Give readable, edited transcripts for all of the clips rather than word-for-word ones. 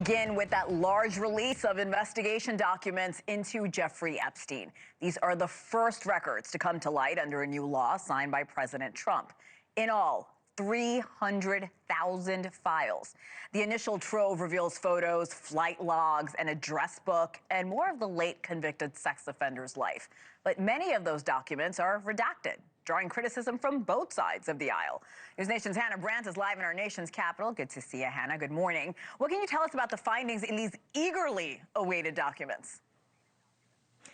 begin with that large release of investigation documents into Jeffrey Epstein. These are the first records to come to light under a new law signed by President Trump. In all, 300,000 files. The initial trove reveals photos, flight logs, an address book, and more of the late convicted sex offender's life. But many of those documents are redacted, drawing criticism from both sides of the aisle. NewsNation's Hena Brandt is live in our nation's capital. Good to see you, Hena. Good morning. What can you tell us about the findings in these eagerly awaited documents?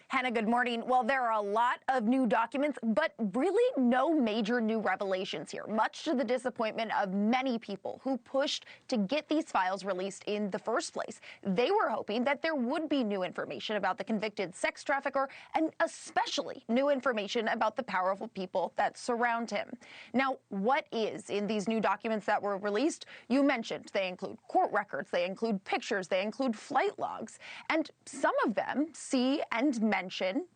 Hena, good morning. Well, there are a lot of new documents, but really no major new revelations here, much to the disappointment of many people who pushed to get these files released in the first place. They were hoping that there would be new information about the convicted sex trafficker and especially new information about the powerful people that surround him. Now, what is in these new documents that were released? You mentioned they include court records, they include pictures, they include flight logs, and some of them see and mention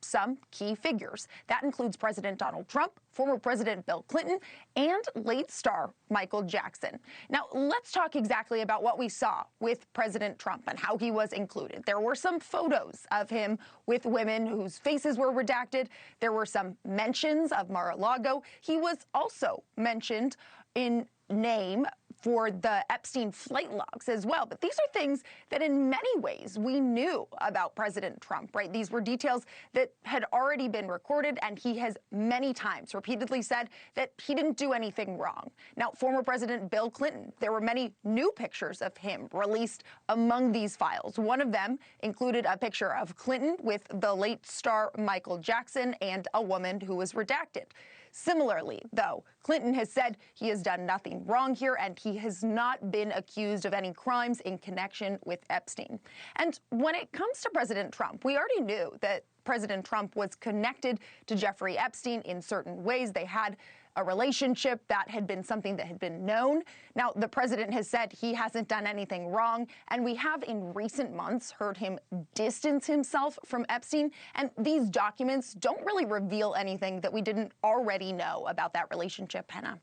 some key figures. That includes President Donald Trump, former President Bill Clinton, and late star Michael Jackson. Now, let's talk exactly about what we saw with President Trump and how he was included. There were some photos of him with women whose faces were redacted. There were some mentions of Mar-a-Lago. He was also mentioned in name for the Epstein flight logs as well. But these are things that in many ways we knew about President Trump, right? These were details that had already been recorded, and he has many times repeatedly said that he didn't do anything wrong. Now, former President Bill Clinton, there were many new pictures of him released among these files. One of them included a picture of Clinton with the late star Michael Jackson and a woman who was redacted. Similarly, though, Clinton has said he has done nothing wrong here and he has not been accused of any crimes in connection with Epstein. And when it comes to President Trump, we already knew that President Trump was connected to Jeffrey Epstein in certain ways. They had a relationship that had been something that had been known. Now, the president has said he hasn't done anything wrong, and we have in recent months heard him distance himself from Epstein, and these documents don't really reveal anything that we didn't already know about that relationship, Hena.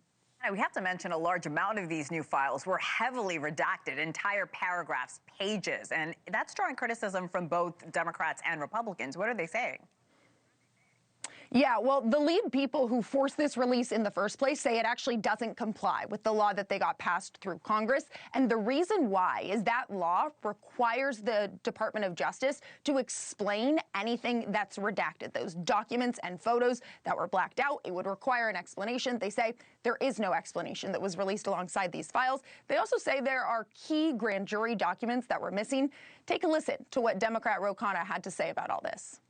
We have to mention a large amount of these new files were heavily redacted, entire paragraphs, pages, and that's drawing criticism from both Democrats and Republicans. What are they saying? Yeah, well, the lead people who forced this release in the first place say it actually doesn't comply with the law that they got passed through Congress. And the reason why is that law requires the Department of Justice to explain anything that's redacted. Those documents and photos that were blacked out, it would require an explanation. They say there is no explanation that was released alongside these files. They also say there are key grand jury documents that were missing. Take a listen to what Democrat Ro Khanna had to say about all this.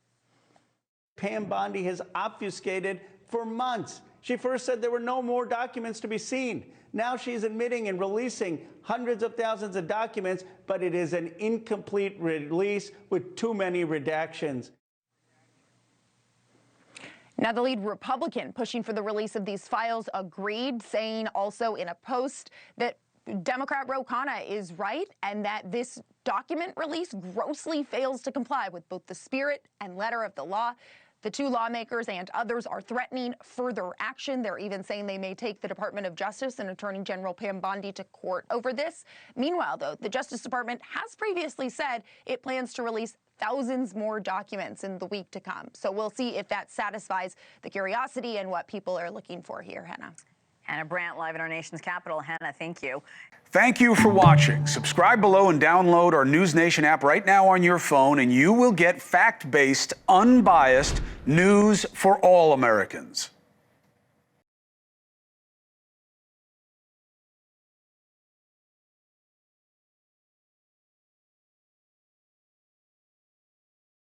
Pam Bondi has obfuscated for months. She first said there were no more documents to be seen. Now she's admitting and releasing hundreds of thousands of documents, but it is an incomplete release with too many redactions. Now, the lead Republican pushing for the release of these files agreed, saying also in a post that Democrat Ro Khanna is right and that this document release grossly fails to comply with both the spirit and letter of the law. The two lawmakers and others are threatening further action. They're even saying they may take the Department of Justice and Attorney General Pam Bondi to court over this. Meanwhile, though, the Justice Department has previously said it plans to release thousands more documents in the week to come. So we'll see if that satisfies the curiosity and what people are looking for here, Hena. Hena Brandt, live in our nation's capital. Hena, thank you. Thank you for watching. Subscribe below and download our NewsNation app right now on your phone, and you will get fact-based, unbiased news for all Americans.